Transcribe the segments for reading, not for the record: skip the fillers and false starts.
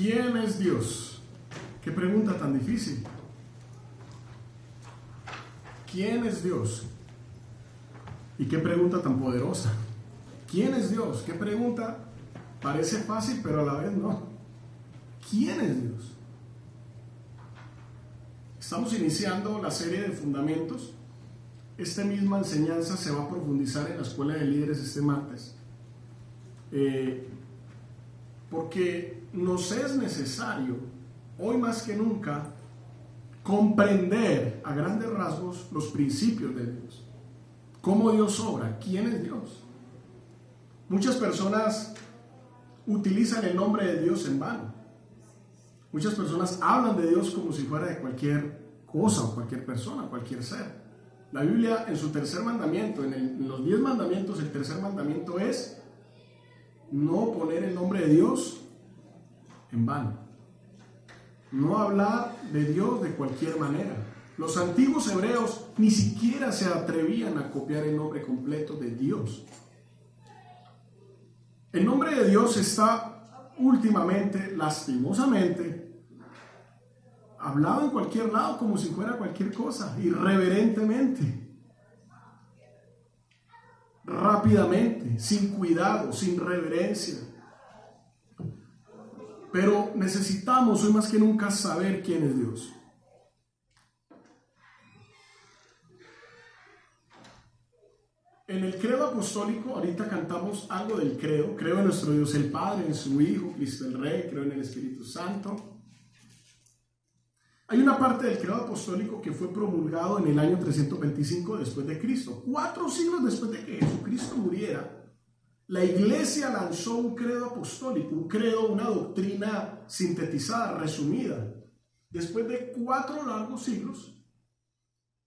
¿Quién es Dios? Qué pregunta tan difícil. ¿Quién es Dios? Y qué pregunta tan poderosa. ¿Quién es Dios? Qué pregunta parece fácil, pero a la vez no. ¿Quién es Dios? Estamos iniciando la serie de fundamentos. Esta misma enseñanza se va a profundizar en la Escuela de Líderes este martes. Porque nos es necesario, hoy más que nunca, comprender a grandes rasgos los principios de Dios. ¿Cómo Dios obra? ¿Quién es Dios? Muchas personas utilizan el nombre de Dios en vano. Muchas personas hablan de Dios como si fuera de cualquier cosa o cualquier persona, cualquier ser. La Biblia en su tercer mandamiento, en los 10 mandamientos, el tercer mandamiento es no poner el nombre de Dios en vano. No hablar de Dios de cualquier manera. Los antiguos hebreos ni siquiera se atrevían a copiar el nombre completo de Dios. El nombre de Dios está últimamente, lastimosamente, hablado en cualquier lado como si fuera cualquier cosa, irreverentemente, rápidamente, sin cuidado, sin reverencia. Pero necesitamos hoy más que nunca saber quién es Dios. En el credo apostólico, ahorita cantamos algo del credo. Creo en nuestro Dios el Padre, en su Hijo, Cristo el Rey, creo en el Espíritu Santo. Hay una parte del credo apostólico que fue promulgado en el año 325 después de Cristo. 4 siglos después de que Jesucristo muriera, la iglesia lanzó un credo apostólico, un credo, una doctrina sintetizada, resumida. Después de 4 largos siglos,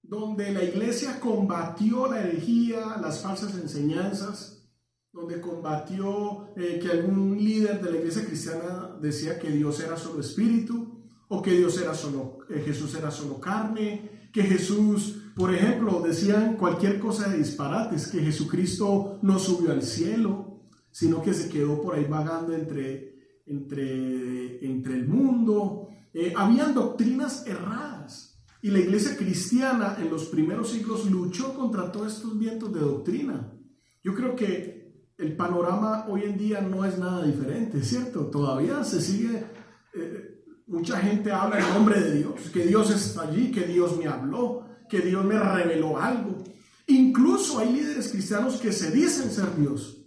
donde la iglesia combatió la herejía, las falsas enseñanzas, donde combatió que algún líder de la iglesia cristiana decía que Dios era solo espíritu, o que Dios era solo, Jesús era solo carne, que Jesús, por ejemplo, decían cualquier cosa de disparates, que Jesucristo no subió al cielo, sino que se quedó por ahí vagando entre el mundo. Habían doctrinas erradas. Y la iglesia cristiana en los primeros siglos luchó contra todos estos vientos de doctrina. Yo creo que el panorama hoy en día no es nada diferente, ¿cierto? Todavía se sigue, mucha gente habla en nombre de Dios, que Dios está allí, que Dios me habló, que Dios me reveló algo. Incluso hay líderes cristianos que se dicen ser Dios.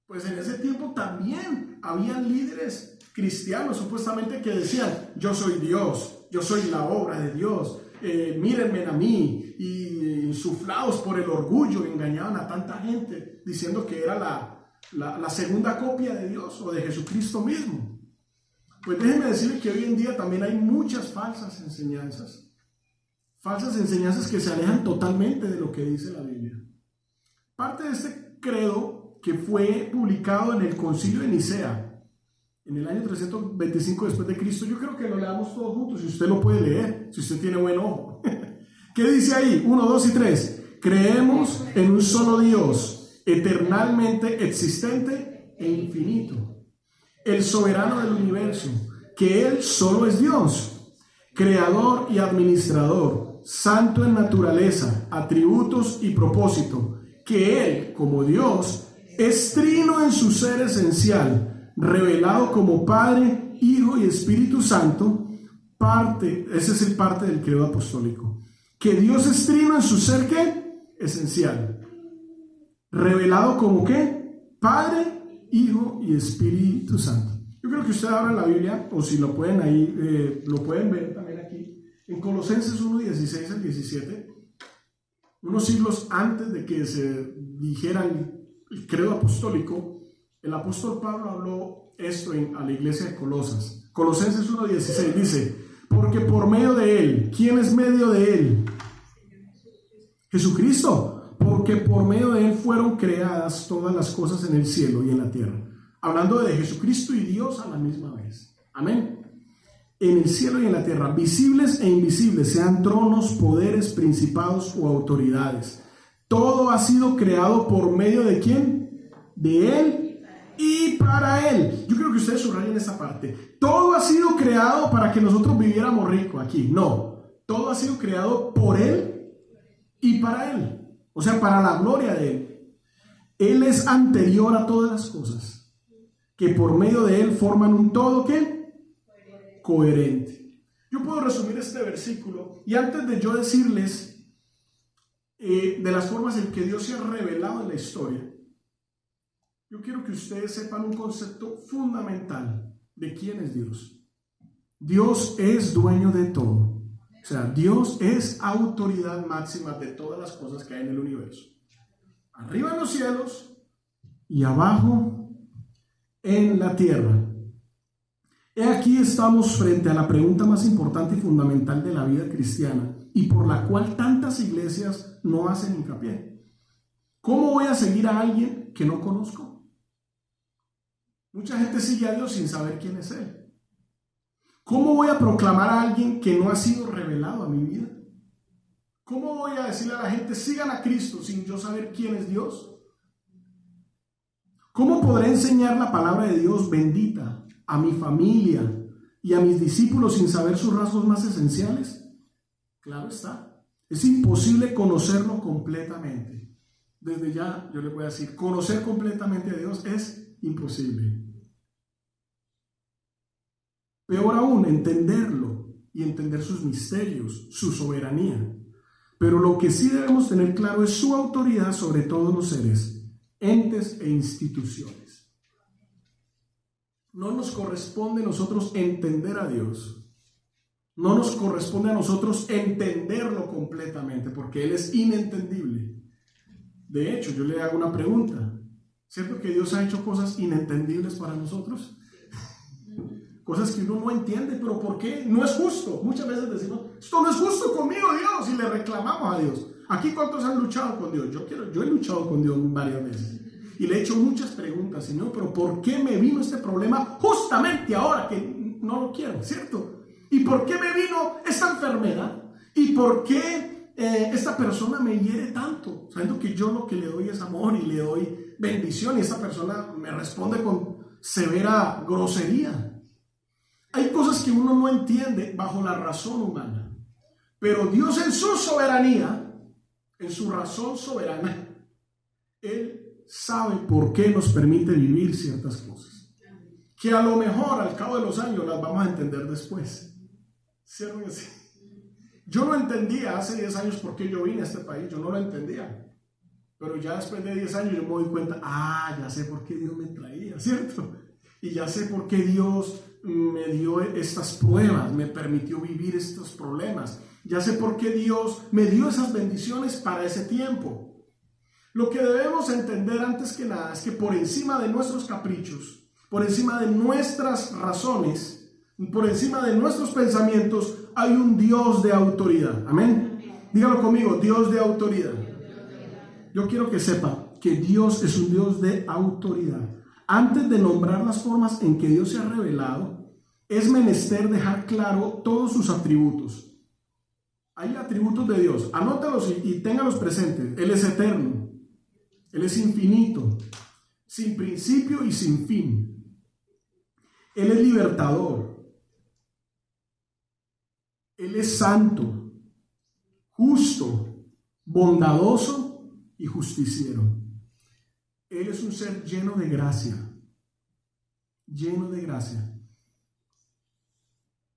Pues en ese tiempo también habían líderes cristianos supuestamente que decían, yo soy Dios, yo soy la obra de Dios. Mírenme a mí, y insuflados por el orgullo engañaban a tanta gente diciendo que era la segunda copia de Dios o de Jesucristo mismo. Pues déjenme decirles que hoy en día también hay muchas falsas enseñanzas que se alejan totalmente de lo que dice la Biblia. Parte de este credo que fue publicado en el Concilio de Nicea en el año 325 después de Cristo, yo creo que lo leamos todos juntos, si usted lo puede leer, si usted tiene buen ojo. ¿Qué dice ahí? 1, 2 y 3. Creemos en un solo Dios, eternalmente existente e infinito, el soberano del universo, que Él solo es Dios, creador y administrador, santo en naturaleza, atributos y propósito, que Él, como Dios, es trino en su ser esencial, revelado como Padre, Hijo y Espíritu Santo. Ese es el parte del credo apostólico, que Dios es trino en su ser, ¿qué? Esencial, revelado como ¿qué? Padre, Hijo y Espíritu Santo. Yo creo que usted abra la Biblia, o si lo pueden ahí, lo pueden ver también aquí, en Colosenses 1, 16 al 17, unos siglos antes de que se dijera el credo apostólico. El apóstol Pablo habló esto a la iglesia de Colosas. Colosenses 1:16 dice, porque por medio de Él, ¿quién es medio de Él? Jesucristo. Porque por medio de Él fueron creadas todas las cosas en el cielo y en la tierra. Hablando de Jesucristo y Dios a la misma vez. Amén. En el cielo y en la tierra, visibles e invisibles, sean tronos, poderes, principados o autoridades. Todo ha sido creado por medio de ¿quién? De Él y para Él. Yo creo que ustedes subrayen esta parte. todo ha sido creado para que nosotros viviéramos ricos aquí. No, todo ha sido creado por Él y para Él. O sea, para la gloria de Él. Él es anterior a todas las cosas, que por medio de Él forman un todo, ¿qué? Coherente. Yo puedo resumir este versículo y antes de yo decirles de las formas en que Dios se ha revelado en la historia, yo quiero que ustedes sepan un concepto fundamental de quién es Dios. Dios es dueño de todo. O sea, Dios es autoridad máxima de todas las cosas que hay en el universo. Arriba en los cielos y abajo en la tierra. He aquí estamos frente a la pregunta más importante y fundamental de la vida cristiana y por la cual tantas iglesias no hacen hincapié. ¿Cómo voy a seguir a alguien que no conozco? Mucha gente sigue a Dios sin saber quién es Él. ¿Cómo voy a proclamar a alguien que no ha sido revelado a mi vida? ¿Cómo voy a decirle a la gente, sigan a Cristo sin yo saber quién es Dios? ¿Cómo podré enseñar la palabra de Dios bendita a mi familia y a mis discípulos sin saber sus rasgos más esenciales? Claro está. Es imposible conocerlo completamente. Desde ya yo les voy a decir, conocer completamente a Dios es imposible. Peor aún, entenderlo y entender sus misterios, su soberanía. Pero lo que sí debemos tener claro es su autoridad sobre todos los seres, entes e instituciones. No nos corresponde a nosotros entender a Dios. No nos corresponde a nosotros entenderlo completamente, porque Él es inentendible. De hecho, yo le hago una pregunta. ¿Cierto que Dios ha hecho cosas inentendibles para nosotros? Cosas que uno no entiende, pero ¿por qué? No es justo. Muchas veces decimos, esto no es justo conmigo, Dios, y le reclamamos a Dios. Aquí, ¿cuántos han luchado con Dios? Yo he luchado con Dios varias veces. Y le he hecho muchas preguntas, Señor, pero ¿por qué me vino este problema justamente ahora que no lo quiero, ¿cierto? ¿Y por qué me vino esta enfermedad? ¿Y por qué esta persona me hiere tanto? Sabiendo que yo lo que le doy es amor y le doy bendición y esta persona me responde con severa grosería. Hay cosas que uno no entiende bajo la razón humana, pero Dios en su soberanía, en su razón soberana, Él sabe por qué nos permite vivir ciertas cosas, que a lo mejor al cabo de los años las vamos a entender después. ¿Cierto que sí? Yo no entendía hace 10 años por qué yo vine a este país, yo no lo entendía, pero ya después de 10 años yo me doy cuenta, ya sé por qué Dios me traía, ¿cierto? Y ya sé por qué Dios me dio estas pruebas, me permitió vivir estos problemas. Ya sé por qué Dios me dio esas bendiciones para ese tiempo. Lo que debemos entender antes que nada es que por encima de nuestros caprichos, por encima de nuestras razones, por encima de nuestros pensamientos, hay un Dios de autoridad. Amén. Dígalo conmigo, Dios de autoridad. Yo quiero que sepa que Dios es un Dios de autoridad. Antes de nombrar las formas en que Dios se ha revelado, es menester dejar claro todos sus atributos. Hay atributos de Dios, anótalos y téngalos presentes. Él es eterno, Él es infinito, sin principio y sin fin. Él es libertador, Él es santo, justo, bondadoso y justiciero. Él es un ser lleno de gracia, lleno de gracia.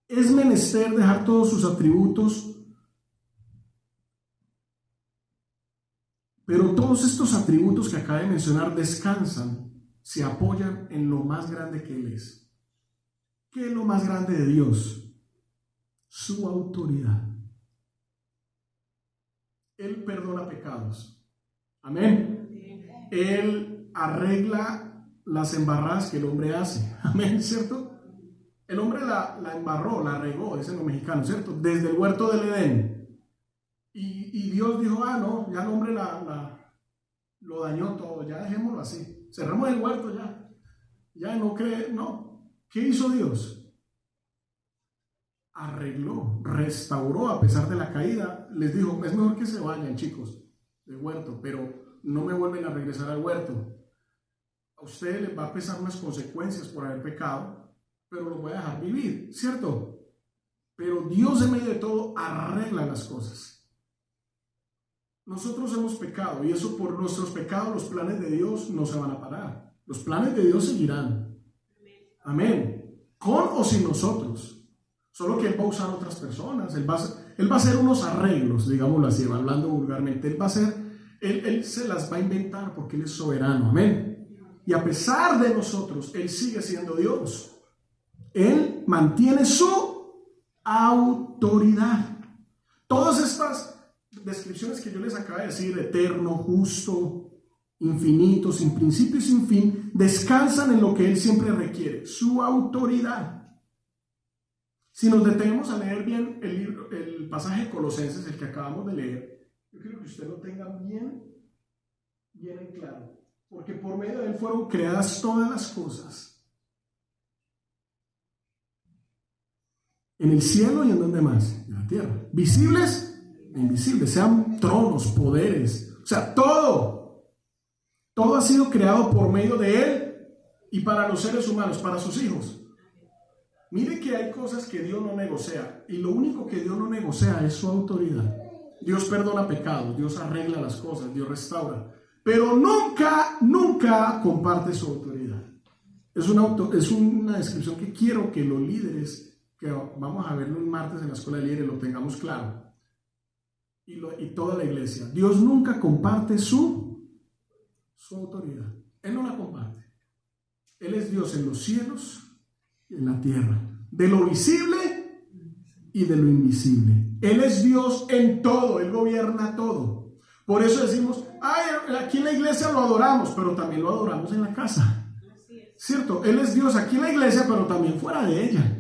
Es menester dejar todos sus atributos, pero todos estos atributos que acabé de mencionar descansan, se apoyan en lo más grande que Él es. ¿Qué es lo más grande de Dios? Su autoridad. Él perdona pecados. Amén. Él arregla las embarradas que el hombre hace. Amén, ¿cierto? El hombre la embarró, la regó, dicen los mexicanos, ¿cierto? Desde el huerto del Edén. Y Dios dijo, no, ya el hombre lo dañó todo, ya dejémoslo así. Cerramos el huerto ya. Ya no cree, no. ¿Qué hizo Dios? Arregló, restauró a pesar de la caída. Les dijo, es mejor que se vayan, chicos, del huerto, pero no me vuelven a regresar al huerto. A ustedes les va a pesar unas consecuencias por haber pecado, pero los voy a dejar vivir, ¿cierto? Pero Dios en medio de todo arregla las cosas. Nosotros hemos pecado y eso por nuestros pecados los planes de Dios no se van a parar. Los planes de Dios seguirán. Amén. Con o sin nosotros. Solo que Él va a usar otras personas. Él va a hacer unos arreglos, digámoslo así, hablando vulgarmente. Él se las va a inventar porque Él es soberano. Amén. Y a pesar de nosotros, Él sigue siendo Dios. Él mantiene su autoridad. Todas estas descripciones que yo les acabo de decir, eterno, justo, infinito, sin principio y sin fin, descansan en lo que Él siempre requiere, su autoridad. Si nos detenemos a leer bien el pasaje de Colosenses, el que acabamos de leer, yo quiero que usted lo tenga bien en claro, porque por medio de Él fueron creadas todas las cosas, en el cielo y en donde más, en la tierra, visibles e invisibles, sean tronos, poderes, o sea, todo ha sido creado por medio de Él y para los seres humanos, para sus hijos. Mire que hay cosas que Dios no negocia, y lo único que Dios no negocia es su autoridad. Dios perdona pecados, Dios arregla las cosas, Dios restaura, pero nunca comparte su autoridad. Es una descripción que quiero que los líderes, que vamos a verlo un martes en la escuela de líderes, lo tengamos claro. Y toda la iglesia. Dios nunca comparte su autoridad. Él no la comparte. Él es Dios en los cielos y en la tierra, de lo visible y de lo invisible. Él es Dios en todo, Él gobierna todo. Por eso decimos, aquí en la iglesia lo adoramos, pero también lo adoramos en la casa. ¿Cierto? Él es Dios aquí en la iglesia, pero también fuera de ella.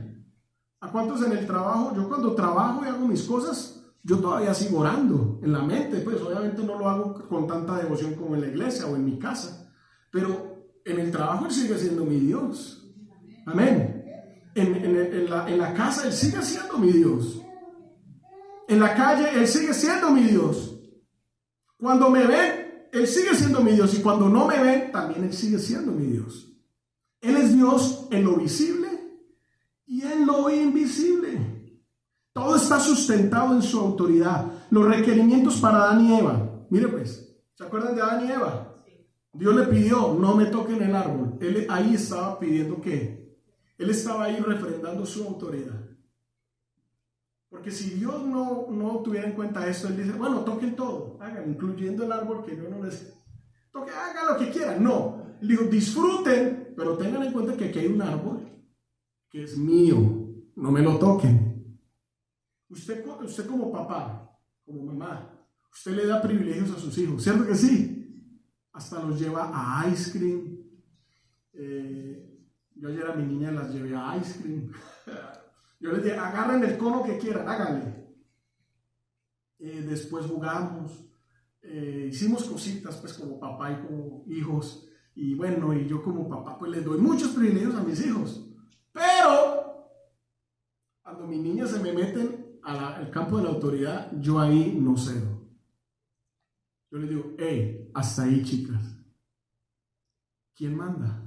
¿A cuántos en el trabajo? Yo cuando trabajo y hago mis cosas, yo todavía sigo orando en la mente, pues obviamente no lo hago con tanta devoción como en la iglesia o en mi casa, pero en el trabajo Él sigue siendo mi Dios. Amén. En la casa Él sigue siendo mi Dios. En la calle Él sigue siendo mi Dios. Cuando me ven, Él sigue siendo mi Dios, y cuando no me ven, también Él sigue siendo mi Dios. Él es Dios en lo visible y en lo invisible. Todo está sustentado en su autoridad. Los requerimientos para Adán y Eva. Mire pues, ¿se acuerdan de Adán y Eva? Dios le pidió, no me toquen el árbol. Él ahí estaba pidiendo ¿qué? Él estaba ahí refrendando su autoridad. Porque si Dios no tuviera en cuenta esto, Él dice, bueno, toquen todo, hagan, incluyendo el árbol que yo no les... hagan lo que quieran. No, Él dijo, disfruten, pero tengan en cuenta que aquí hay un árbol que es mío, no me lo toquen. Usted como papá, como mamá, usted le da privilegios a sus hijos, ¿cierto que sí? Hasta los lleva a ice cream. Yo ayer a mi niña las llevé a ice cream. Yo les dije, agarren el cono que quieran, háganle. Después jugamos, hicimos cositas pues como papá y como hijos. Y bueno, y yo como papá pues les doy muchos privilegios a mis hijos. Pero cuando mis niñas se me meten al campo de la autoridad, yo ahí no cedo. Yo les digo, hasta ahí, chicas. ¿Quién manda?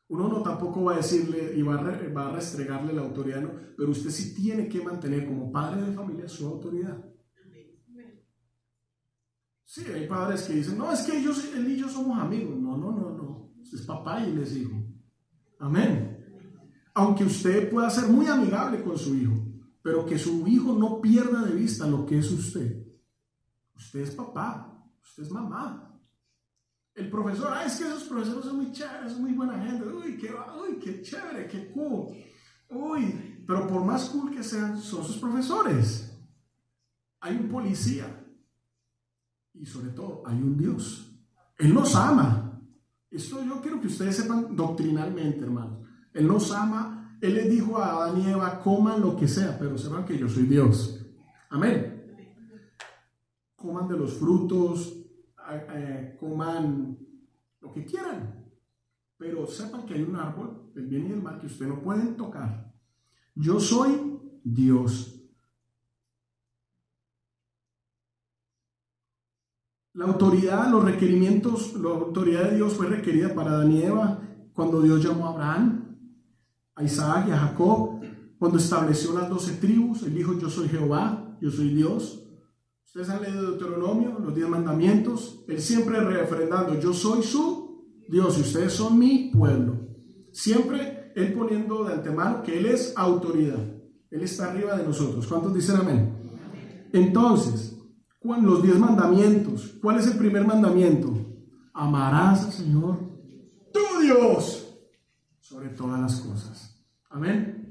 Uno no tampoco va a decirle y va a restregarle la autoridad, no, pero usted sí tiene que mantener como padre de familia su autoridad. Sí, hay padres que dicen, no, es que él y yo somos amigos. No. Es papá y él es hijo. Amén. Aunque usted pueda ser muy amigable con su hijo, pero que su hijo no pierda de vista lo que es usted. Usted es papá, usted es mamá. El profesor, es que esos profesores son muy chéveres, son muy buena gente. Uy, qué chévere, qué cool. Uy, pero por más cool que sean, son sus profesores. Hay un policía. Y sobre todo, hay un Dios. Él nos ama. Esto yo quiero que ustedes sepan doctrinalmente, hermanos. Él nos ama. Él les dijo a Adán y Eva, coman lo que sea, pero sepan que yo soy Dios. Amén. Coman de los frutos, coman lo que quieran, pero sepan que hay un árbol, el bien y el mal, que ustedes no pueden tocar. Yo soy Dios. La autoridad, los requerimientos, la autoridad de Dios fue requerida para Adán y Eva cuando Dios llamó a Abraham. a Isaac y a Jacob, cuando estableció las 12 tribus, él dijo: yo soy Jehová, yo soy Dios. Ustedes han leído Deuteronomio, los 10 mandamientos, él siempre refrendando: yo soy su Dios y ustedes son mi pueblo. Siempre él poniendo de antemano que él es autoridad, él está arriba de nosotros. ¿Cuántos dicen amén? Entonces, los 10 mandamientos, ¿cuál es el primer mandamiento? Amarás al Señor tu Dios sobre todas las cosas. Amén.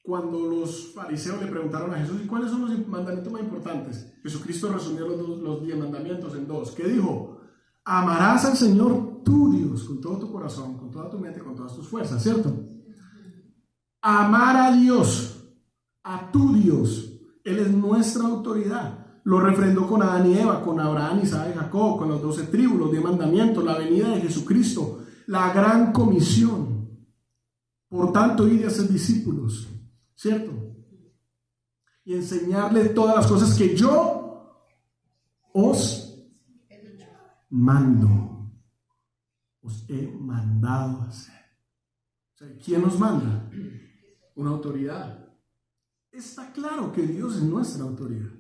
Cuando los fariseos le preguntaron a Jesús: ¿y cuáles son los mandamientos más importantes? Jesucristo resumió los 10 mandamientos en 2. ¿Qué dijo? Amarás al Señor tu Dios con todo tu corazón, con toda tu mente, con todas tus fuerzas, ¿cierto? Amar a Dios, a tu Dios. Él es nuestra autoridad. Lo refrendó con Adán y Eva, con Abraham, Isaac y Jacob, con las 12 tribus, los 10 mandamientos, la venida de Jesucristo, la gran comisión. Por tanto, id y hacer discípulos, ¿cierto? Y enseñarles todas las cosas que yo os mando, os he mandado a hacer. O sea, ¿quién nos manda? Una autoridad. Está claro que Dios es nuestra autoridad.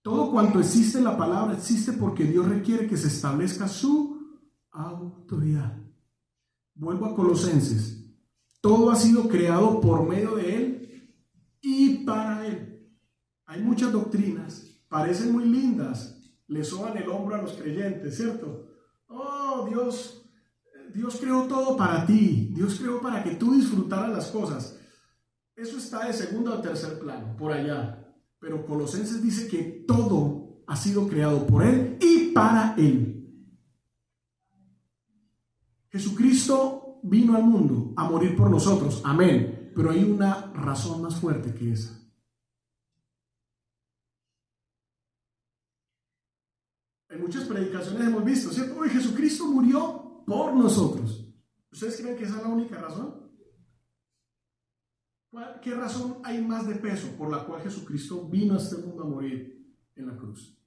Todo cuanto existe en la palabra existe porque Dios requiere que se establezca su autoridad. Vuelvo a Colosenses. Todo ha sido creado por medio de Él y para Él. Hay muchas doctrinas, parecen muy lindas, le soban el hombro a los creyentes, ¿cierto? Oh, Dios creó todo para ti, Dios creó para que tú disfrutaras las cosas. Eso está de segundo o tercer plano, por allá. Pero Colosenses dice que todo ha sido creado por Él y para Él. Jesucristo vino al mundo a morir por nosotros, amén. Pero hay una razón más fuerte que esa. En muchas predicaciones hemos visto, ¿cierto? Uy, Jesucristo murió por nosotros. ¿Ustedes creen que esa es la única razón? ¿Qué razón hay más de peso por la cual Jesucristo vino a este mundo a morir en la cruz?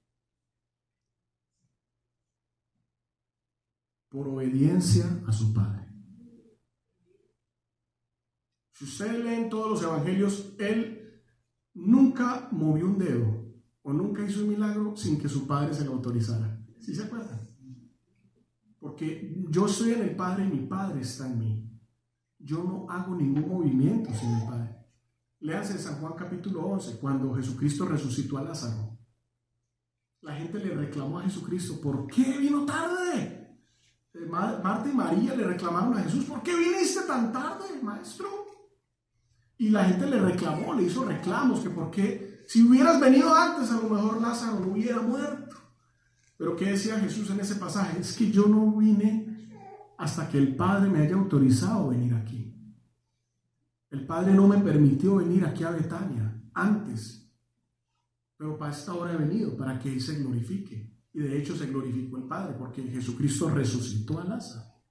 Por obediencia a su Padre. Si ustedes leen todos los evangelios, Él nunca movió un dedo o nunca hizo un milagro sin que su Padre se lo autorizara. ¿Sí se acuerdan? Porque yo estoy en el Padre y mi Padre está en mí. Yo no hago ningún movimiento sin mi Padre. Léanse San Juan capítulo 11, cuando Jesucristo resucitó a Lázaro. La gente le reclamó a Jesucristo: ¿por qué vino tarde? Marta y María le reclamaron a Jesús: ¿por qué viniste tan tarde, maestro? Y la gente le reclamó, le hizo reclamos, que por qué, si hubieras venido antes, a lo mejor Lázaro no hubiera muerto. Pero ¿qué decía Jesús en ese pasaje? Es que yo no vine hasta que el Padre me haya autorizado a venir aquí. El Padre no me permitió venir aquí a Betania antes, pero para esta hora he venido, para que Él se glorifique. Y de hecho se glorificó el Padre, porque Jesucristo resucitó a Lázaro.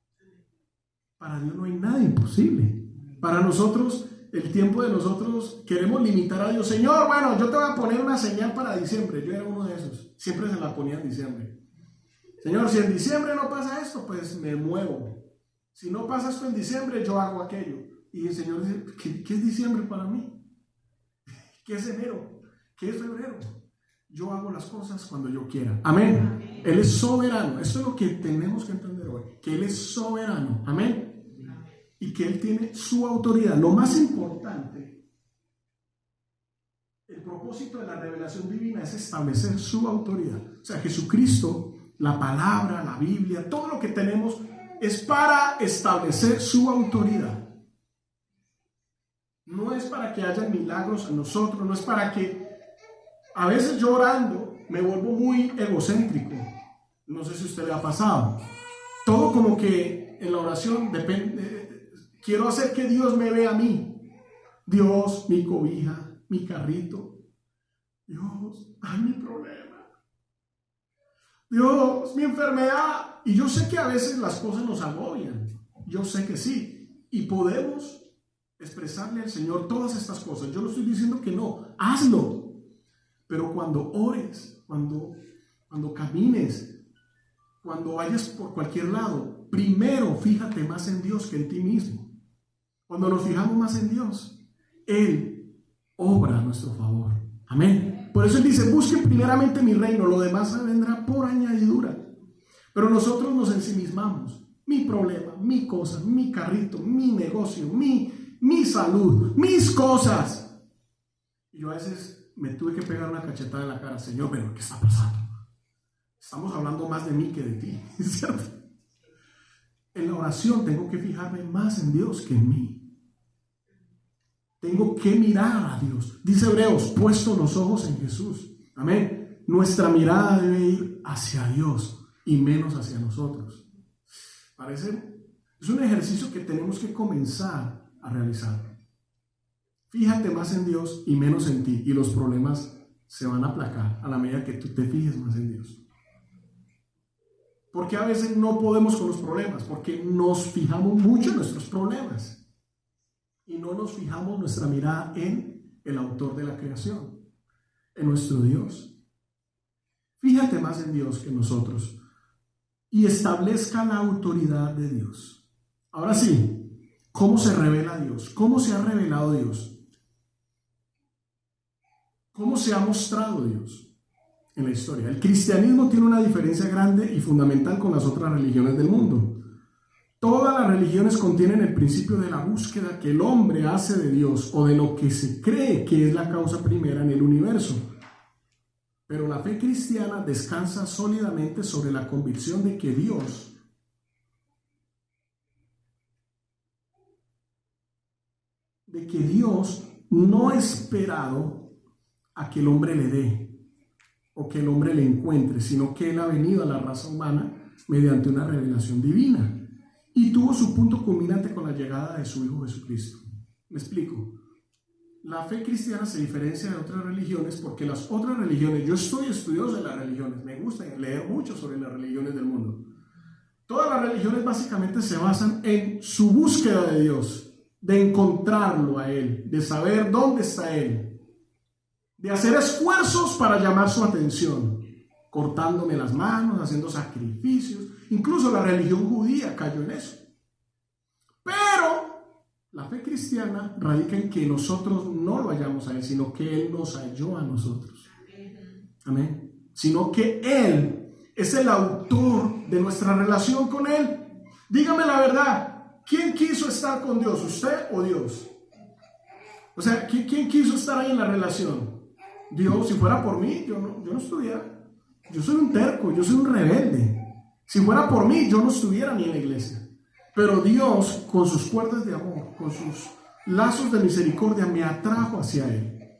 Para Dios no hay nada imposible. Para nosotros, el tiempo de nosotros, queremos limitar a Dios. Señor, bueno, yo te voy a poner una señal para diciembre. Yo era uno de esos, siempre se la ponía en diciembre. Señor, si en diciembre no pasa esto, pues me muevo. Si no pasa esto en diciembre, yo hago aquello. Y el Señor dice: ¿qué es diciembre para mí? ¿Qué es enero? ¿Qué es febrero? Yo hago las cosas cuando yo quiera. Amén. Él es soberano. Esto es lo que tenemos que entender hoy. Que Él es soberano. Amén. Y que Él tiene su autoridad. Lo más importante, el propósito de la revelación divina es establecer su autoridad. O sea, Jesucristo, la palabra, la Biblia, todo lo que tenemos es para establecer su autoridad. No es para que haya milagros en nosotros, no es para que... A veces yo orando me vuelvo muy egocéntrico. No sé si a usted le ha pasado. Todo como que en la oración depende. Quiero hacer que Dios me vea a mí. Dios, mi cobija, mi carrito. Dios, ay, mi problema. Dios, mi enfermedad. Y yo sé que a veces las cosas nos agobian. Yo sé que sí. Y podemos expresarle al Señor todas estas cosas. Yo no estoy diciendo que no. Hazlo. Pero cuando ores, cuando camines, cuando vayas por cualquier lado, primero fíjate más en Dios que en ti mismo. Cuando nos fijamos más en Dios, Él obra a nuestro favor. Amén. Por eso Él dice, busquen primeramente mi reino, lo demás vendrá por añadidura. Pero nosotros nos ensimismamos. Mi problema, mi cosa, mi carrito, mi negocio, mi salud, mis cosas. Y yo a veces me tuve que pegar una cachetada en la cara. Señor, pero ¿qué está pasando? Estamos hablando más de mí que de ti, ¿cierto? En la oración tengo que fijarme más en Dios que en mí. Tengo que mirar a Dios. Dice Hebreos, puesto los ojos en Jesús. Amén. Nuestra mirada debe ir hacia Dios y menos hacia nosotros. Parece, es un ejercicio que tenemos que comenzar a realizar. Fíjate más en Dios y menos en ti, y los problemas se van a aplacar a la medida que tú te fijes más en Dios. Porque a veces no podemos con los problemas, porque nos fijamos mucho en nuestros problemas y no nos fijamos nuestra mirada en el autor de la creación, en nuestro Dios. Fíjate más en Dios que en nosotros y establezca la autoridad de Dios. Ahora sí, ¿cómo se revela Dios? ¿Cómo se ha revelado Dios? ¿Cómo se ha mostrado Dios en la historia? El cristianismo tiene una diferencia grande y fundamental con las otras religiones del mundo. Todas las religiones contienen el principio de la búsqueda que el hombre hace de Dios o de lo que se cree que es la causa primera en el universo. Pero la fe cristiana descansa sólidamente sobre la convicción de que Dios no ha esperado a que el hombre le dé o que el hombre le encuentre, sino que Él ha venido a la raza humana mediante una revelación divina y tuvo su punto culminante con la llegada de su Hijo Jesucristo. ¿Me explico? La fe cristiana se diferencia de otras religiones porque las otras religiones, yo soy estudioso de las religiones, me gusta leer mucho sobre las religiones del mundo. Todas las religiones básicamente se basan en su búsqueda de Dios, de encontrarlo a Él, de saber dónde está Él, de hacer esfuerzos para llamar su atención, cortándome las manos, haciendo sacrificios. Incluso la religión judía cayó en eso. Pero la fe cristiana radica en que nosotros no lo hallamos a Él, sino que Él nos halló a nosotros. Amén. Sino que Él es el autor de nuestra relación con Él. Dígame la verdad, ¿quién quiso estar con Dios? ¿Usted o Dios? O sea, ¿quién quiso estar ahí en la relación? Dios. Si fuera por mí, yo no estuviera. Yo soy un terco, yo soy un rebelde. Si fuera por mí, yo no estuviera ni en la iglesia. Pero Dios, con sus cuerdas de amor, con sus lazos de misericordia, me atrajo hacia Él.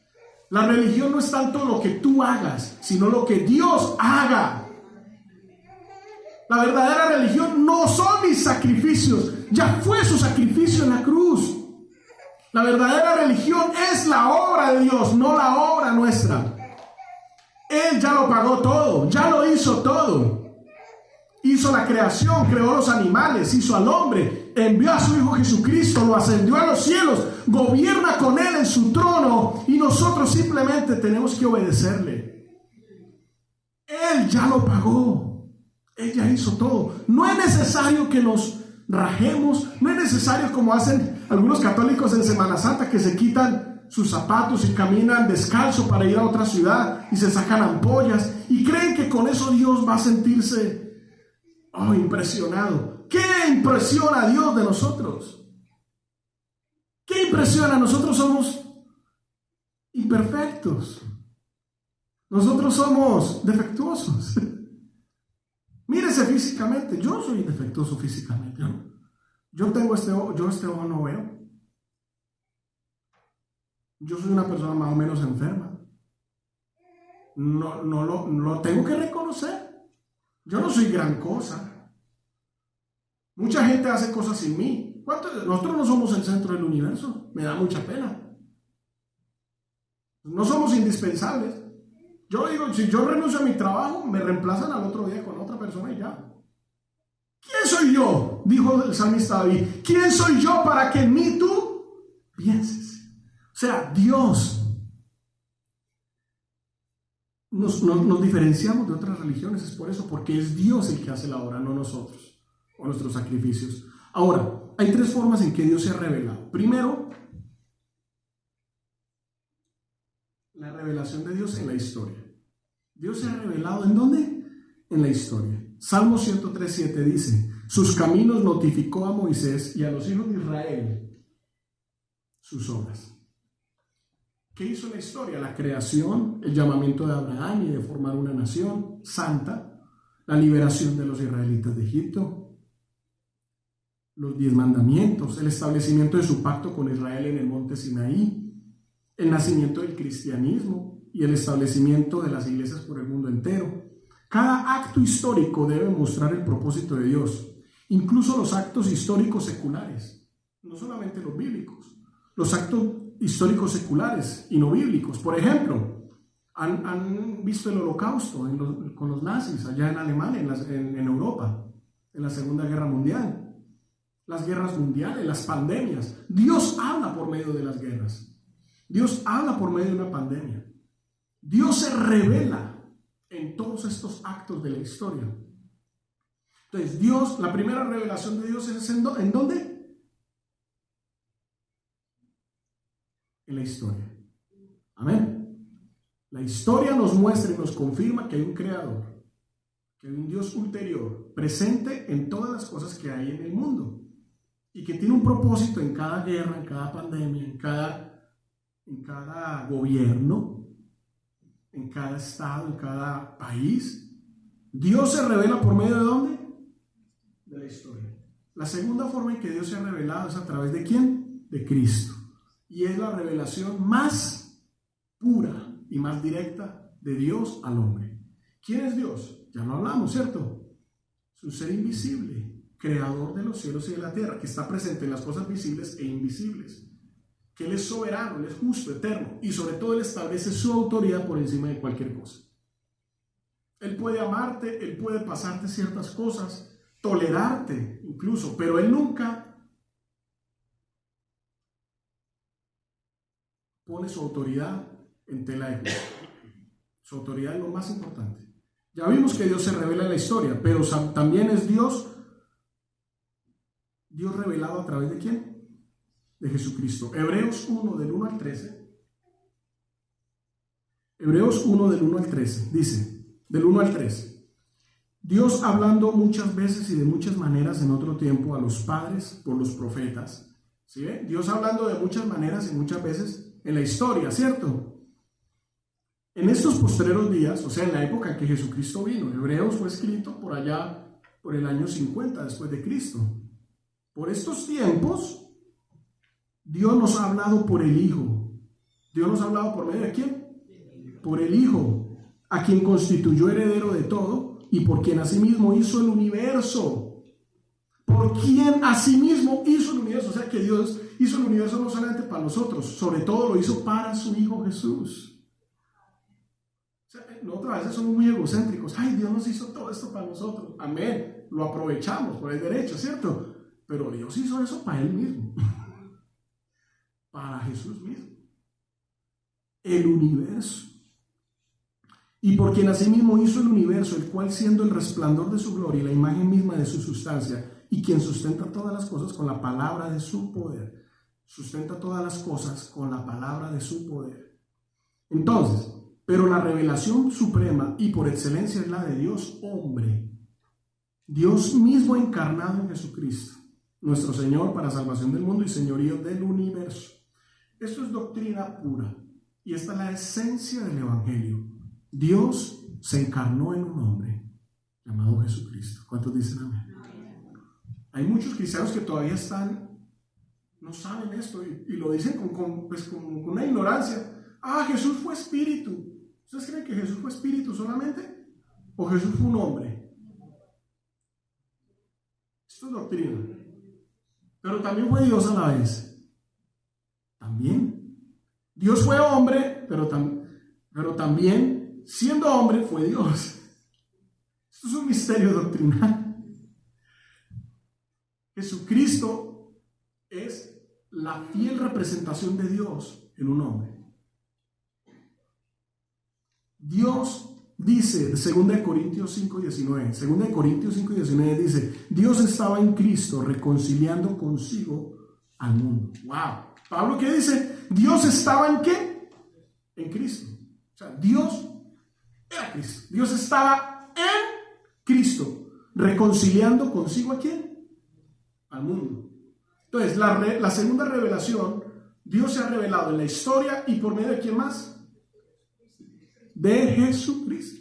La religión no es tanto lo que tú hagas, sino lo que Dios haga. La verdadera religión no son mis sacrificios, ya fue su sacrificio en la cruz. La verdadera religión es la obra de Dios, no la obra nuestra. Él ya lo pagó todo, ya lo hizo todo. Hizo la creación, creó los animales, hizo al hombre, envió a su Hijo Jesucristo, lo ascendió a los cielos, gobierna con Él en su trono y nosotros simplemente tenemos que obedecerle. Él ya lo pagó, Él ya hizo todo. No es necesario que nos rajemos, no es necesario como hacen algunos católicos en Semana Santa que se quitan sus zapatos y caminan descalzo para ir a otra ciudad y se sacan ampollas y creen que con eso Dios va a sentirse impresionado. ¿Qué impresiona a Dios de nosotros? ¿Qué impresiona? Nosotros somos imperfectos. Nosotros somos defectuosos. Mírese físicamente. Yo soy defectuoso físicamente, ¿no? Yo tengo este ojo no veo. Yo soy una persona más o menos enferma. No lo tengo que reconocer. Yo no soy gran cosa. Mucha gente hace cosas sin mí. Nosotros no somos el centro del universo. Me da mucha pena. No somos indispensables. Yo digo, si yo renuncio a mi trabajo, me reemplazan al otro día con otra persona y ya. ¿Quién soy yo? Dijo el salmista David. ¿Quién soy yo para que en mí tú pienses? O sea, Dios. Nos diferenciamos de otras religiones, es por eso, porque es Dios el que hace la obra, no nosotros. o nuestros sacrificios. Ahora, hay tres formas en que Dios se ha revelado. Primero, la revelación de Dios en la historia. Dios se ha revelado ¿en dónde? En la historia. Salmo 103:7 dice: sus caminos notificó a Moisés y a los hijos de Israel sus obras. ¿Qué hizo en la historia? La creación, el llamamiento de Abraham y de formar una nación santa, la liberación de los israelitas de Egipto, los 10 mandamientos, el establecimiento de su pacto con Israel en el monte Sinaí, el nacimiento del cristianismo y el establecimiento de las iglesias por el mundo entero. Cada acto histórico debe mostrar el propósito de Dios, incluso los actos históricos seculares, no solamente los bíblicos, los actos históricos seculares y no bíblicos. Por ejemplo, han visto el holocausto con los nazis allá en Alemania, en Europa, en la Segunda Guerra Mundial, las guerras mundiales, las pandemias. Dios habla por medio de las guerras. Dios habla por medio de una pandemia. Dios se revela en todos estos actos de la historia. Entonces, Dios, la primera revelación de Dios es ¿en dónde? En la historia. Amén. La historia nos muestra y nos confirma que hay un creador, que hay un Dios ulterior, presente en todas las cosas que hay en el mundo y que tiene un propósito en cada guerra, en cada pandemia, en cada gobierno, en cada estado, en cada país. Dios se revela por medio ¿de dónde? De la historia. La segunda forma en que Dios se ha revelado es a través ¿de quién? De Cristo. Y es la revelación más pura y más directa de Dios al hombre. ¿Quién es Dios? Ya lo hablamos, ¿cierto? Es un ser invisible, creador de los cielos y de la tierra, que está presente en las cosas visibles e invisibles. Que Él es soberano, Él es justo, eterno, y sobre todo Él establece su autoridad por encima de cualquier cosa. Él puede amarte, Él puede pasarte ciertas cosas, tolerarte incluso, pero Él nunca pone su autoridad en tela de juicio. Su autoridad es lo más importante. Ya vimos que Dios se revela en la historia, pero también es Dios revelado a través ¿de quién? De Jesucristo. Hebreos 1 del 1 al 13. Hebreos 1 del 1 al 13 dice, del 1 al 3: Dios hablando muchas veces y de muchas maneras en otro tiempo a los padres por los profetas. ¿Sí ve? Dios hablando de muchas maneras y muchas veces en la historia, ¿cierto? En estos postreros días, o sea, en la época en que Jesucristo vino, Hebreos fue escrito por allá, por el año 50 después de Cristo. Por estos tiempos, Dios nos ha hablado por el Hijo. Dios nos ha hablado por medio ¿de quién? Por el Hijo, a quien constituyó heredero de todo y por quien asimismo hizo el universo. Por quien asimismo hizo el universo. O sea que Dios hizo el universo no solamente para nosotros, sobre todo lo hizo para su Hijo Jesús. O sea, nosotros a veces somos muy egocéntricos. Ay, Dios nos hizo todo esto para nosotros. Amén. Lo aprovechamos por el derecho, ¿cierto? Pero Dios hizo eso para Él mismo. Para Jesús mismo. El universo. Y por quien asimismo hizo el universo, el cual siendo el resplandor de su gloria y la imagen misma de su sustancia, y quien sustenta todas las cosas con la palabra de su poder. Sustenta todas las cosas con la palabra de su poder. Entonces, pero la revelación suprema y por excelencia es la de Dios hombre. Dios mismo encarnado en Jesucristo, nuestro Señor para salvación del mundo y señorío del universo. Esto es doctrina pura y esta es la esencia del Evangelio. Dios se encarnó en un hombre llamado Jesucristo. ¿Cuántos dicen amén? Hay muchos cristianos que todavía no saben esto y lo dicen con una ignorancia. Ah, Jesús fue espíritu. ¿Ustedes creen que Jesús fue espíritu solamente? ¿O Jesús fue un hombre? Esto es doctrina. Pero también fue Dios a la vez. También. Dios fue hombre, pero también, siendo hombre, fue Dios. Esto es un misterio doctrinal. Jesucristo es la fiel representación de Dios en un hombre. Dios Dice 2 Corintios 5:19. 2 Corintios 5:19 dice: Dios estaba en Cristo reconciliando consigo al mundo. ¡Wow! Pablo, ¿qué dice? Dios estaba ¿en qué? En Cristo. O sea, Dios era Cristo. Dios estaba en Cristo reconciliando consigo ¿a quién? Al mundo. Entonces, la segunda revelación, Dios se ha revelado en la historia y por medio de ¿quién más? De Jesucristo.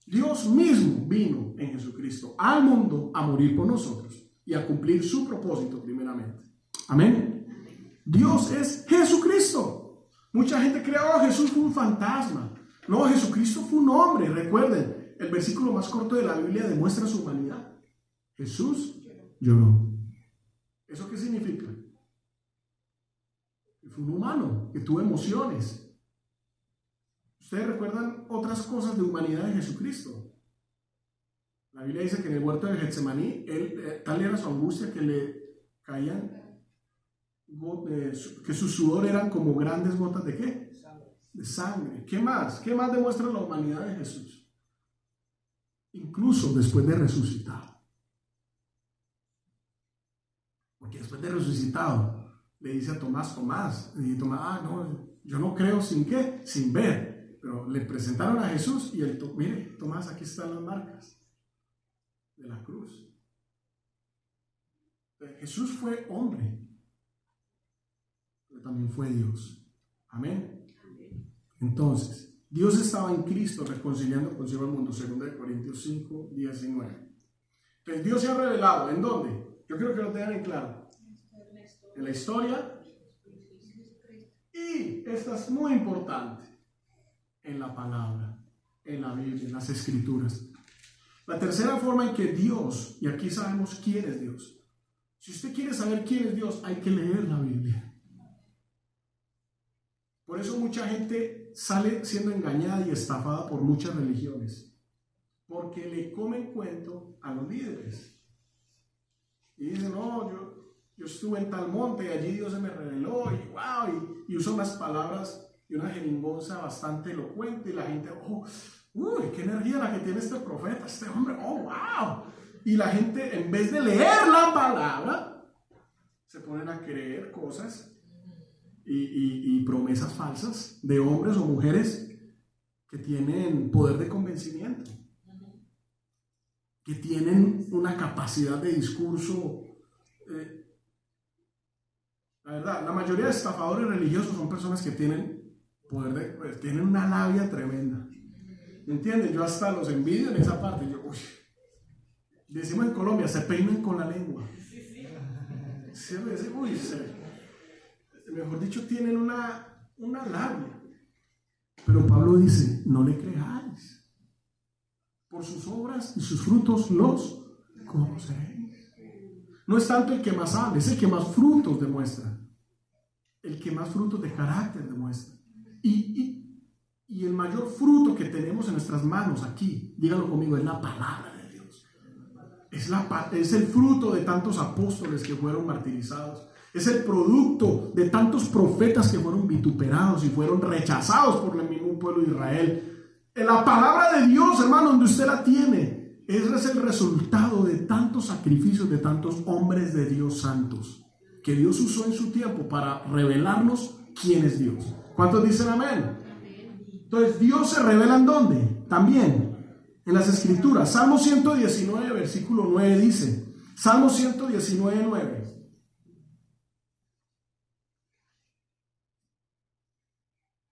Dios mismo vino en Jesucristo al mundo a morir por nosotros y a cumplir su propósito primeramente. Amén. Dios es Jesucristo. Mucha gente cree, oh, Jesús fue un fantasma. No, Jesucristo fue un hombre. Recuerden, el versículo más corto de la Biblia demuestra su humanidad. Jesús lloró. ¿Eso qué significa? Que fue un humano, que tuvo emociones. ¿Ustedes recuerdan otras cosas de humanidad de Jesucristo? La Biblia dice que en el huerto de Getsemaní, tal era su angustia que le caían, que su sudor eran como grandes gotas ¿de qué? De sangre. ¿Qué más? ¿Qué más demuestra la humanidad de Jesús? Incluso después de resucitado. Porque después de resucitado, le dice a Tomás, y Tomás, no, yo no creo sin qué, sin ver. Pero le presentaron a Jesús y él, mire, Tomás, aquí están las marcas de la cruz. Jesús fue hombre, pero también fue Dios. Amén. Entonces, Dios estaba en Cristo reconciliando consigo al mundo, 2 Corintios 5:19. Entonces, Dios se ha revelado, ¿en dónde? Yo creo que lo tengan en claro. En la historia. Y esta es muy importante. En la palabra, en la Biblia, en las Escrituras. La tercera forma en que Dios, y aquí sabemos quién es Dios. Si usted quiere saber quién es Dios, hay que leer la Biblia. Por eso mucha gente sale siendo engañada y estafada por muchas religiones, porque le comen cuento a los líderes. Y dicen, no, yo estuve en tal monte y allí Dios se me reveló, y wow, y usa unas palabras y una jeringonza bastante elocuente, y la gente, oh, uy, qué energía la que tiene este profeta, este hombre, oh, wow. Y la gente, en vez de leer la palabra, se ponen a creer cosas y promesas falsas de hombres o mujeres que tienen poder de convencimiento, que tienen una capacidad de discurso. La verdad, la mayoría de estafadores religiosos son personas que tienen tienen una labia tremenda. ¿Entienden? Yo hasta los envidio en esa parte. Decimos en Colombia, se peinan con la lengua. Mejor dicho, tienen una labia. Pero Pablo dice, no le creáis. Por sus obras y sus frutos los conoceréis. No es tanto el que más habla, es el que más frutos demuestra. El que más frutos de carácter demuestra. Y el mayor fruto que tenemos en nuestras manos aquí, díganlo conmigo, es la palabra de Dios. Es el fruto de tantos apóstoles que fueron martirizados. Es el producto de tantos profetas que fueron vituperados y fueron rechazados por el mismo pueblo de Israel. La palabra de Dios, hermano, donde usted la tiene, es el resultado de tantos sacrificios de tantos hombres de Dios santos que Dios usó en su tiempo para revelarnos quién es Dios. ¿Cuántos dicen amén? Entonces, Dios se revela ¿en dónde? También en las Escrituras. Salmo 119, versículo 9 dice, Salmo 119, 9.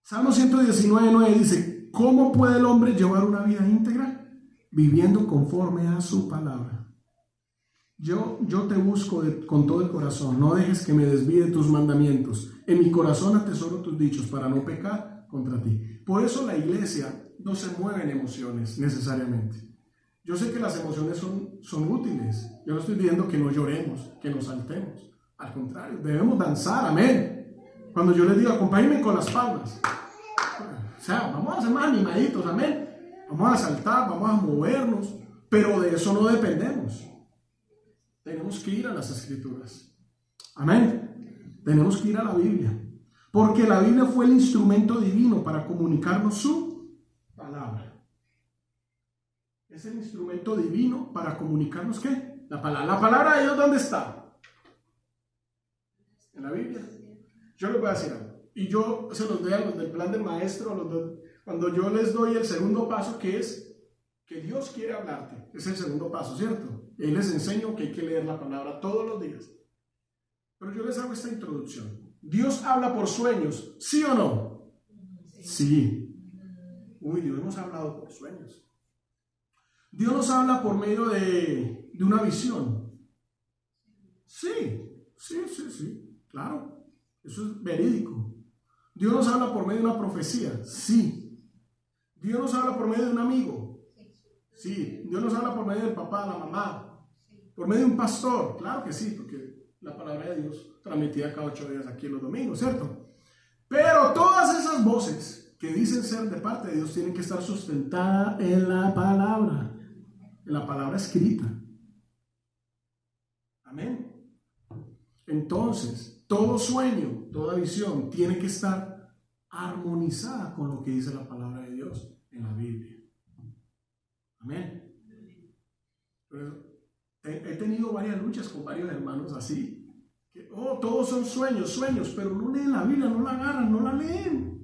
Salmo 119, 9 dice, ¿cómo puede el hombre llevar una vida íntegra? Viviendo conforme a su palabra. Yo te busco con todo el corazón, no dejes que me desvíe tus mandamientos. En mi corazón atesoro tus dichos para no pecar contra ti. Por eso la iglesia no se mueve en emociones necesariamente. Yo sé que las emociones son útiles. Yo no estoy diciendo que no lloremos, que nos saltemos. Al contrario, debemos danzar, amén. Cuando yo les digo, acompáñenme con las palmas. O sea, vamos a ser más animaditos, amén. Vamos a saltar, vamos a movernos, pero de eso no dependemos. Tenemos que ir a las Escrituras. Amén. Tenemos que ir a la Biblia. Porque la Biblia fue el instrumento divino para comunicarnos su palabra. Es el instrumento divino para comunicarnos ¿qué? La palabra. ¿La palabra de Dios dónde está? En la Biblia. Yo les voy a decir algo. Y yo se los doy a los del plan del maestro, cuando yo les doy el segundo paso, que es que Dios quiere hablarte. Es el segundo paso, ¿cierto? Y ahí les enseño que hay que leer la palabra todos los días. Pero yo les hago esta introducción. ¿Dios habla por sueños? ¿Sí o no? Sí. Uy, Dios nos ha hablado por sueños. Dios nos habla por medio de una visión. Sí, claro. Eso es verídico. Dios nos habla por medio de una profecía. Sí. Dios nos habla por medio de un amigo. Sí. Dios nos habla por medio del papá, la mamá. Por medio de un pastor. Claro que sí, porque la palabra de Dios transmitida cada 8 días aquí en los domingos, ¿cierto? Pero todas esas voces que dicen ser de parte de Dios tienen que estar sustentadas en la palabra escrita. Amén. Entonces, todo sueño, toda visión tiene que estar armonizada con lo que dice la palabra de Dios en la Biblia. Amén. Pero he tenido varias luchas con varios hermanos así. Que, todos son sueños, pero no leen la Biblia, no la agarran, no la leen.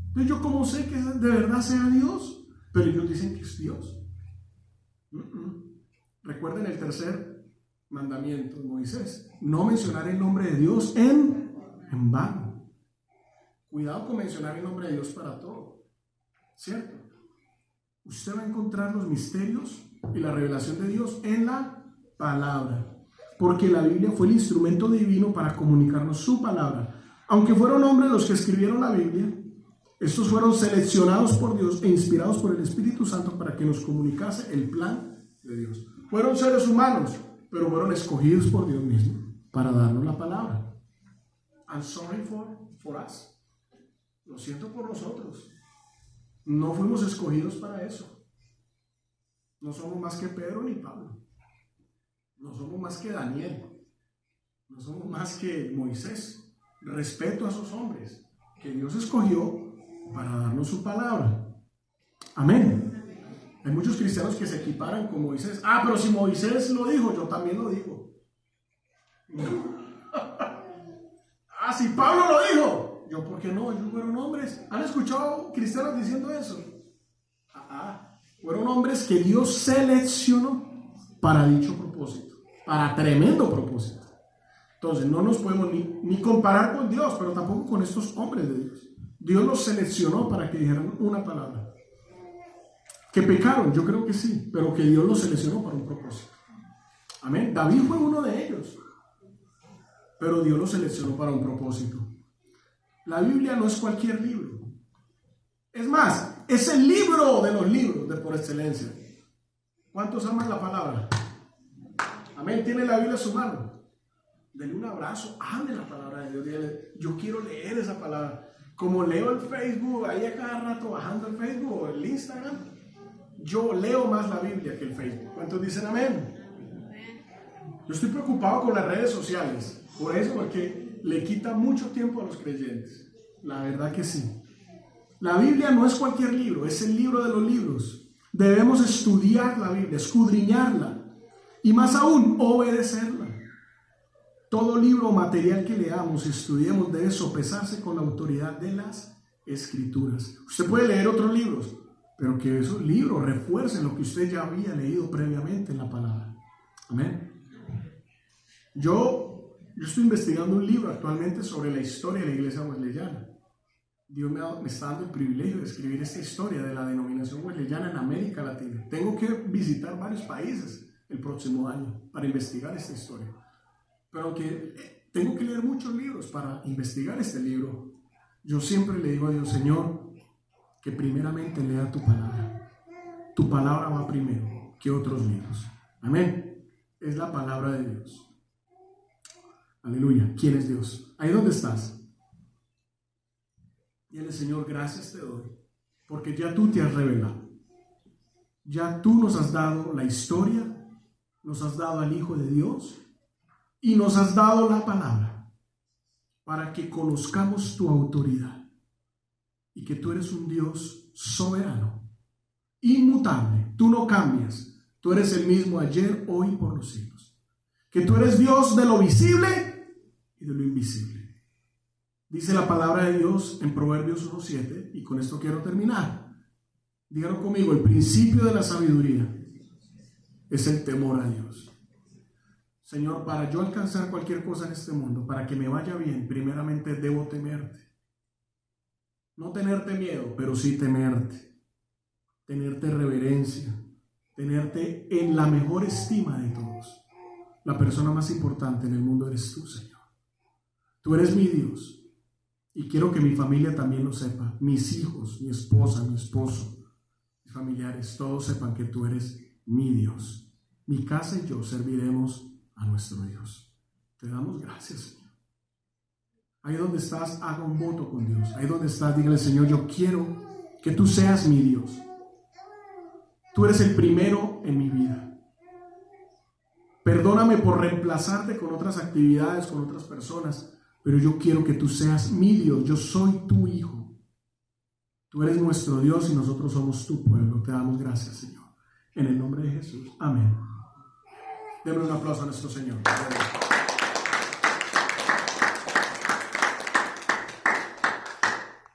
Entonces, ¿yo cómo sé que de verdad sea Dios? Pero ellos dicen que es Dios. Recuerden el tercer mandamiento de Moisés: no mencionar el nombre de Dios en vano. Cuidado con mencionar el nombre de Dios para todo, ¿cierto? Usted va a encontrar los misterios y la revelación de Dios en la palabra, porque la Biblia fue el instrumento divino para comunicarnos su palabra. Aunque fueron hombres los que escribieron la Biblia, estos fueron seleccionados por Dios e inspirados por el Espíritu Santo para que nos comunicase el plan de Dios. Fueron seres humanos, pero fueron escogidos por Dios mismo para darnos la palabra. I'm sorry for us. Lo siento por nosotros. No fuimos escogidos para eso. No somos más que Pedro ni Pablo. No somos más que Daniel. No somos más que Moisés. Respeto a esos hombres que Dios escogió para darnos su palabra. Amén. Hay muchos cristianos que se equiparan con Moisés. Pero si Moisés lo dijo, yo también lo digo. Si Pablo lo dijo, yo ¿por qué no? Ellos fueron hombres. ¿Han escuchado cristianos diciendo eso? Fueron hombres que Dios seleccionó para dicho propósito, para tremendo propósito. Entonces no nos podemos ni comparar con Dios, pero tampoco con estos hombres de Dios. Dios los seleccionó para que dijeran una palabra. ¿Que pecaron? Yo creo que sí, pero que Dios los seleccionó para un propósito. Amén. David fue uno de ellos, pero Dios los seleccionó para un propósito. La Biblia no es cualquier libro. Es más, es el libro de los libros de por excelencia. ¿Cuántos aman la palabra? Amén. ¿Tiene la Biblia en su mano? Denle un abrazo, ame la palabra de Dios. Dígale, yo quiero leer esa palabra. Como leo el Facebook, ahí a cada rato bajando el Facebook o el Instagram, yo leo más la Biblia que el Facebook. ¿Cuántos dicen amén? Yo estoy preocupado con las redes sociales, por eso, porque le quita mucho tiempo a los creyentes. La verdad que sí. La Biblia no es cualquier libro, es el libro de los libros. Debemos estudiar la Biblia, escudriñarla y más aún, obedecerla. Todo libro o material que leamos y estudiemos debe sopesarse con la autoridad de las Escrituras. Usted puede leer otros libros, pero que esos libros refuercen lo que usted ya había leído previamente en la palabra. Amén. Yo estoy investigando un libro actualmente sobre la historia de la iglesia wesleyana. Dios me está dando el privilegio de escribir esta historia de la denominación wesleyana en América Latina. Tengo que visitar varios países el próximo año para investigar esta historia. Pero aunque tengo que leer muchos libros para investigar este libro, yo siempre le digo a Dios, Señor, que primeramente lea tu palabra. Tu palabra va primero que otros libros. Amén. Es la palabra de Dios. Aleluya. ¿Quién es Dios? Ahí donde estás. Dile, Señor, gracias te doy, porque ya tú te has revelado. Ya tú nos has dado la historia, nos has dado al Hijo de Dios y nos has dado la palabra para que conozcamos tu autoridad y que tú eres un Dios soberano, inmutable, tú no cambias. Tú eres el mismo ayer, hoy y por los siglos. Que tú eres Dios de lo visible y de lo invisible. Dice la palabra de Dios en Proverbios 1:7, y con esto quiero terminar. Díganlo conmigo, el principio de la sabiduría es el temor a Dios. Señor, para yo alcanzar cualquier cosa en este mundo, para que me vaya bien, primeramente debo temerte. No tenerte miedo, pero sí temerte. Tenerte reverencia. Tenerte en la mejor estima de todos. La persona más importante en el mundo eres tú, Señor. Tú eres mi Dios. Y quiero que mi familia también lo sepa. Mis hijos, mi esposa, mi esposo, mis familiares, todos sepan que tú eres mi Dios. Mi casa y yo serviremos a nuestro Dios. Te damos gracias, Señor. Ahí donde estás, haga un voto con Dios. Ahí donde estás, dígale, Señor, yo quiero que tú seas mi Dios. Tú eres el primero en mi vida. Perdóname por reemplazarte con otras actividades, con otras personas, pero yo quiero que tú seas mi Dios. Yo soy tu hijo. Tú eres nuestro Dios y nosotros somos tu pueblo. Te damos gracias, Señor. En el nombre de Jesús. Amén. Demos un aplauso a nuestro Señor.